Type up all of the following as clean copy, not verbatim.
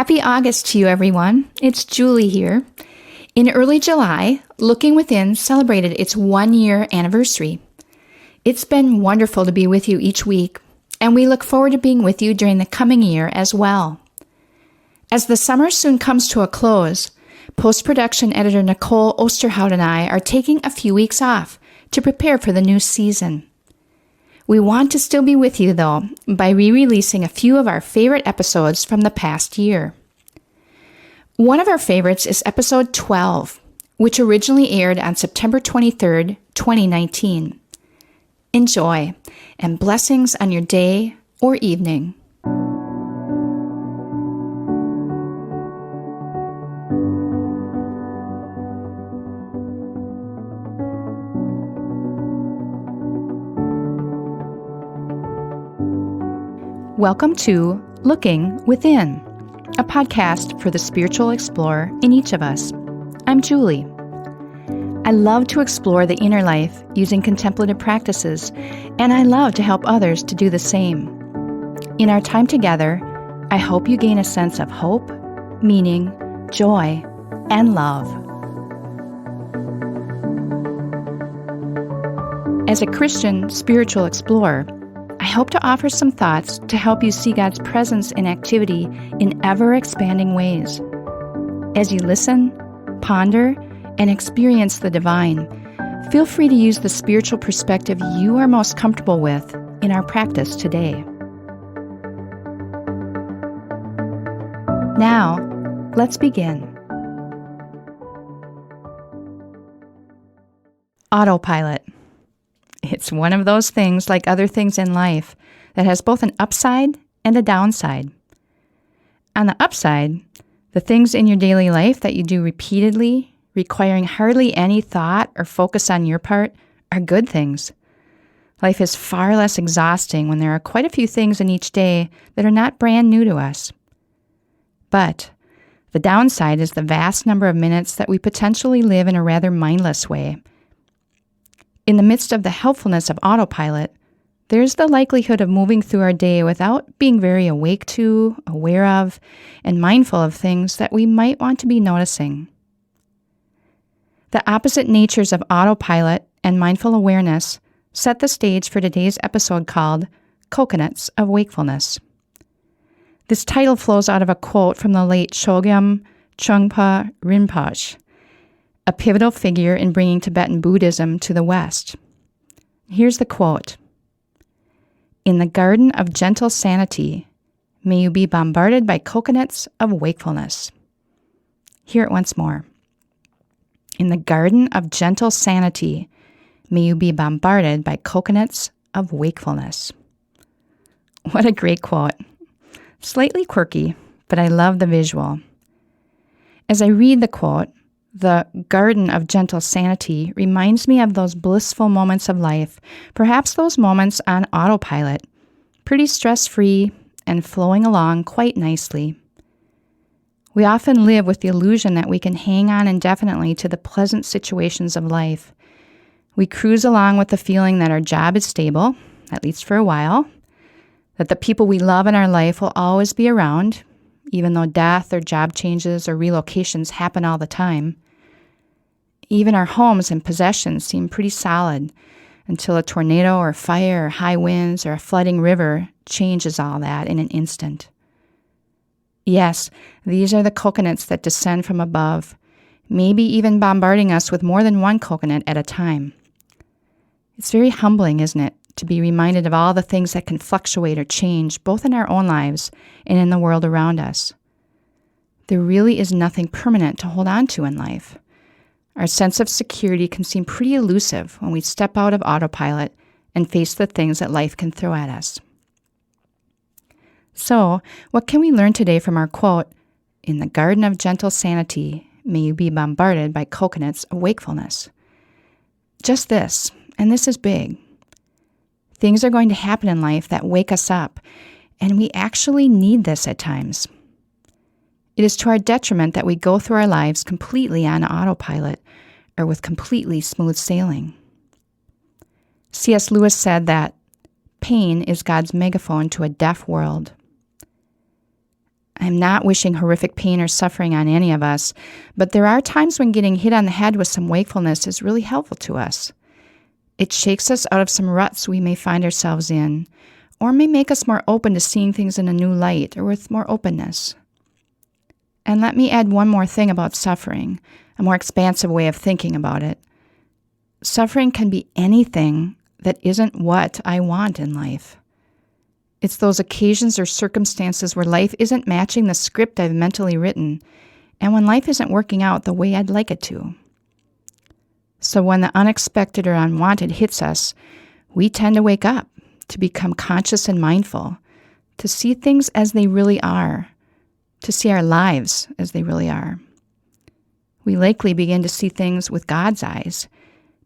Happy August to you, everyone. It's Julie here. In early July, Looking Within celebrated its 1-year anniversary. It's been wonderful to be with you each week, and we look forward to being with you during the coming year as well. As the summer soon comes to a close, post-production editor Nicole Osterhout and I are taking a few weeks off to prepare for the new season. We want to still be with you, though, by re-releasing a few of our favorite episodes from the past year. One of our favorites is episode 12, which originally aired on September 23rd, 2019. Enjoy, and blessings on your day or evening. Welcome to Looking Within, a podcast for the spiritual explorer in each of us. I'm Julie. I love to explore the inner life using contemplative practices, and I love to help others to do the same. In our time together, I hope you gain a sense of hope, meaning, joy, and love. As a Christian spiritual explorer, I hope to offer some thoughts to help you see God's presence in activity in ever-expanding ways. As you listen, ponder, and experience the divine, feel free to use the spiritual perspective you are most comfortable with in our practice today. Now, let's begin. Autopilot. It's one of those things, like other things in life, that has both an upside and a downside. On the upside, the things in your daily life that you do repeatedly, requiring hardly any thought or focus on your part, are good things. Life is far less exhausting when there are quite a few things in each day that are not brand new to us. But the downside is the vast number of minutes that we potentially live in a rather mindless way. In the midst of the helpfulness of autopilot, there's the likelihood of moving through our day without being very awake to, aware of, and mindful of things that we might want to be noticing. The opposite natures of autopilot and mindful awareness set the stage for today's episode called Coconuts of Wakefulness. This title flows out of a quote from the late Chogyam Trungpa Rinpoche, a pivotal figure in bringing Tibetan Buddhism to the West. Here's the quote. "In the garden of gentle sanity, may you be bombarded by coconuts of wakefulness." Hear it once more. In the garden of gentle sanity, may you be bombarded by coconuts of wakefulness. What a great quote. Slightly quirky, but I love the visual. As I read the quote, the garden of gentle sanity reminds me of those blissful moments of life, perhaps those moments on autopilot, pretty stress-free and flowing along quite nicely. We often live with the illusion that we can hang on indefinitely to the pleasant situations of life. We cruise along with the feeling that our job is stable, at least for a while, that the people we love in our life will always be around, even though death or job changes or relocations happen all the time. Even our homes and possessions seem pretty solid until a tornado or fire or high winds or a flooding river changes all that in an instant. Yes, these are the coconuts that descend from above, maybe even bombarding us with more than one coconut at a time. It's very humbling, isn't it, to be reminded of all the things that can fluctuate or change both in our own lives and in the world around us. There really is nothing permanent to hold on to in life. Our sense of security can seem pretty elusive when we step out of autopilot and face the things that life can throw at us. So, what can we learn today from our quote, "In the garden of gentle sanity, may you be bombarded by coconuts of wakefulness"? Just this, and this is big. Things are going to happen in life that wake us up, and we actually need this at times. It is to our detriment that we go through our lives completely on autopilot or with completely smooth sailing. C.S. Lewis said that pain is God's megaphone to a deaf world. I'm not wishing horrific pain or suffering on any of us, but there are times when getting hit on the head with some wakefulness is really helpful to us. It shakes us out of some ruts we may find ourselves in, or may make us more open to seeing things in a new light or with more openness. And let me add one more thing about suffering, a more expansive way of thinking about it. Suffering can be anything that isn't what I want in life. It's those occasions or circumstances where life isn't matching the script I've mentally written, and when life isn't working out the way I'd like it to. So when the unexpected or unwanted hits us, we tend to wake up, to become conscious and mindful, to see things as they really are, to see our lives as they really are. We likely begin to see things with God's eyes,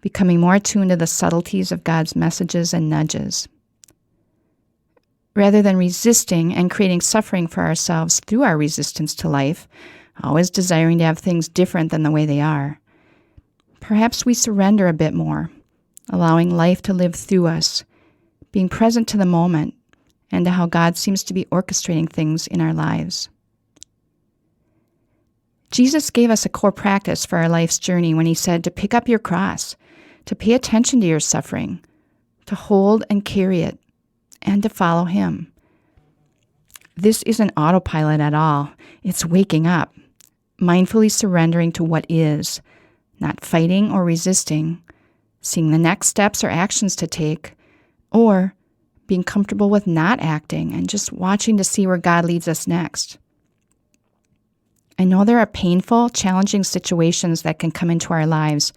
becoming more attuned to the subtleties of God's messages and nudges. Rather than resisting and creating suffering for ourselves through our resistance to life, always desiring to have things different than the way they are, perhaps we surrender a bit more, allowing life to live through us, being present to the moment and to how God seems to be orchestrating things in our lives. Jesus gave us a core practice for our life's journey when he said to pick up your cross, to pay attention to your suffering, to hold and carry it, and to follow him. This isn't autopilot at all. It's waking up, mindfully surrendering to what is, not fighting or resisting, seeing the next steps or actions to take, or being comfortable with not acting and just watching to see where God leads us next. I know there are painful, challenging situations that can come into our lives,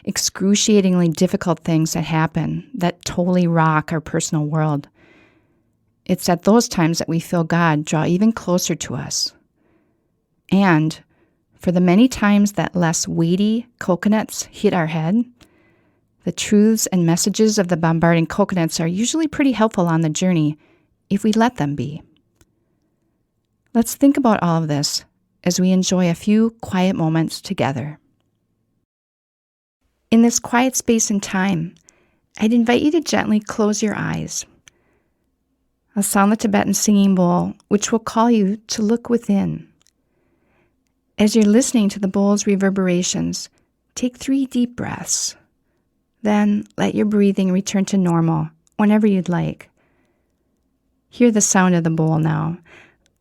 excruciatingly difficult things that happen that totally rock our personal world. It's at those times that we feel God draw even closer to us. And for the many times that less weighty coconuts hit our head, the truths and messages of the bombarding coconuts are usually pretty helpful on the journey if we let them be. Let's think about all of this as we enjoy a few quiet moments together. In this quiet space and time, I'd invite you to gently close your eyes. I'll sound the Tibetan singing bowl, which will call you to look within. As you're listening to the bowl's reverberations, take 3 deep breaths. Then let your breathing return to normal whenever you'd like. Hear the sound of the bowl now.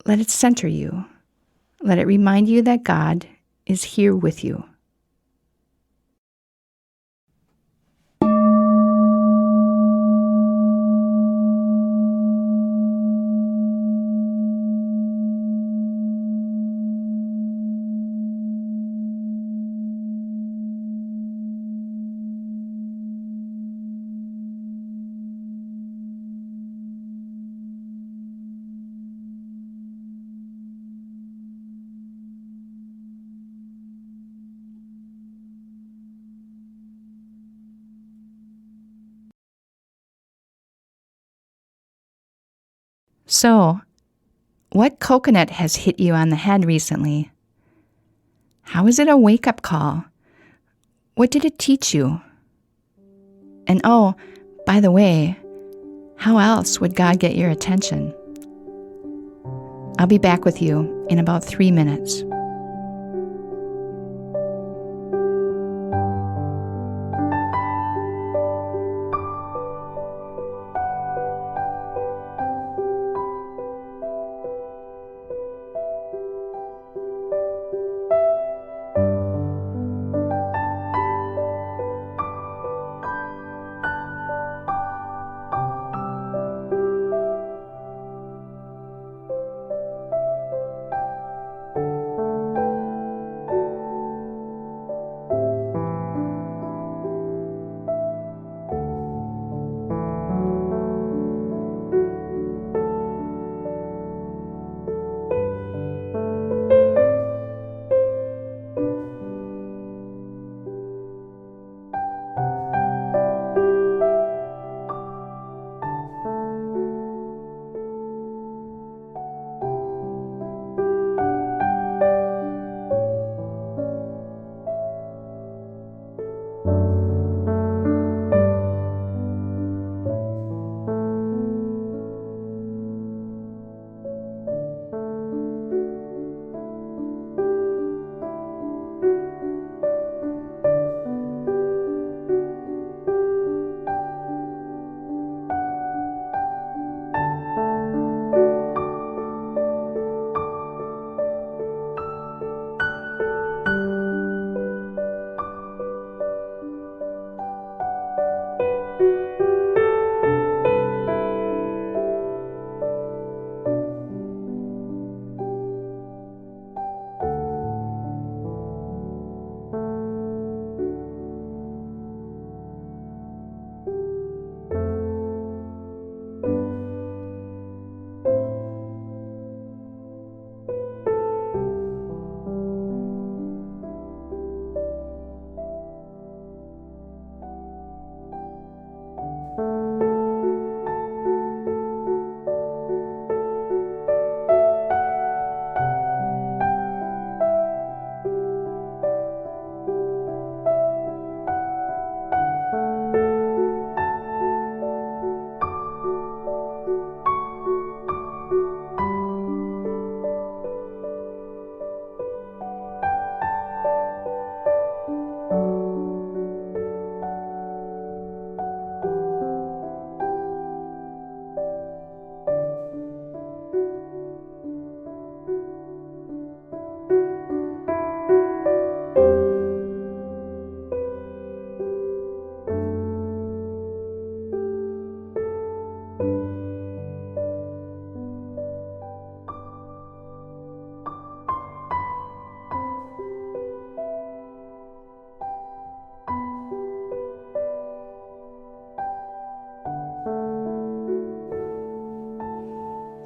Let it center you. Let it remind you that God is here with you. So, what coconut has hit you on the head recently? How is it a wake-up call? What did it teach you? And oh, by the way, how else would God get your attention? I'll be back with you in about 3 minutes.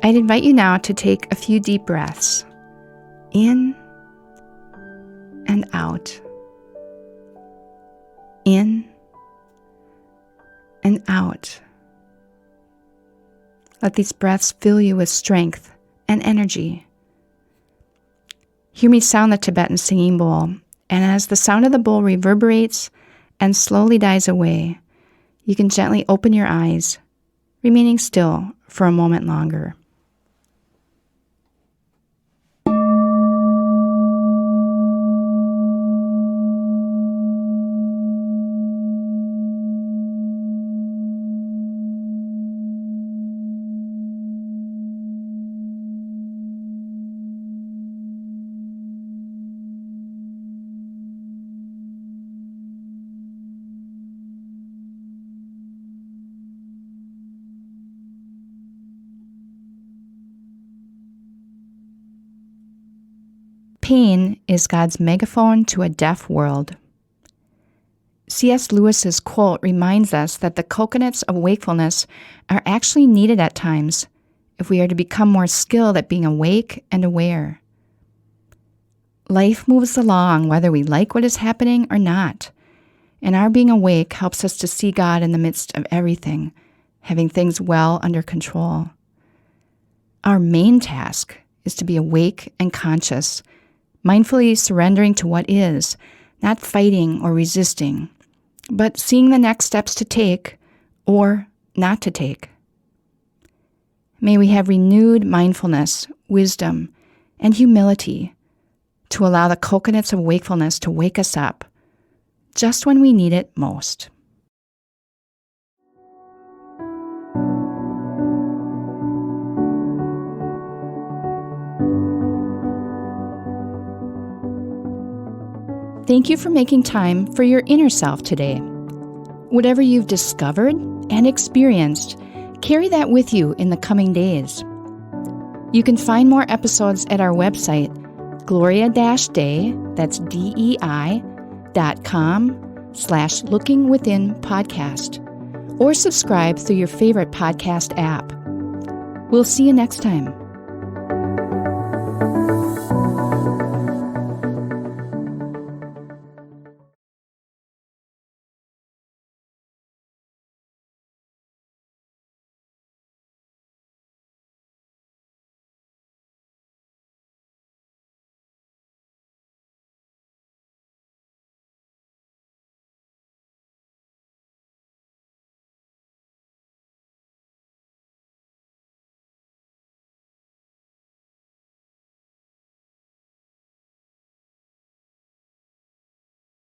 I'd invite you now to take a few deep breaths, in and out, in and out. Let these breaths fill you with strength and energy. Hear me sound the Tibetan singing bowl, and as the sound of the bowl reverberates and slowly dies away, you can gently open your eyes, remaining still for a moment longer. Pain is God's megaphone to a deaf world. C.S. Lewis's quote reminds us that the coconuts of wakefulness are actually needed at times if we are to become more skilled at being awake and aware. Life moves along whether we like what is happening or not, and our being awake helps us to see God in the midst of everything, having things well under control. Our main task is to be awake and conscious, mindfully surrendering to what is, not fighting or resisting, but seeing the next steps to take or not to take. May we have renewed mindfulness, wisdom, and humility to allow the coconuts of wakefulness to wake us up just when we need it most. Thank you for making time for your inner self today. Whatever you've discovered and experienced, carry that with you in the coming days. You can find more episodes at our website, gloria-day, that's DEI.com/lookingwithinpodcast, or subscribe through your favorite podcast app. We'll see you next time.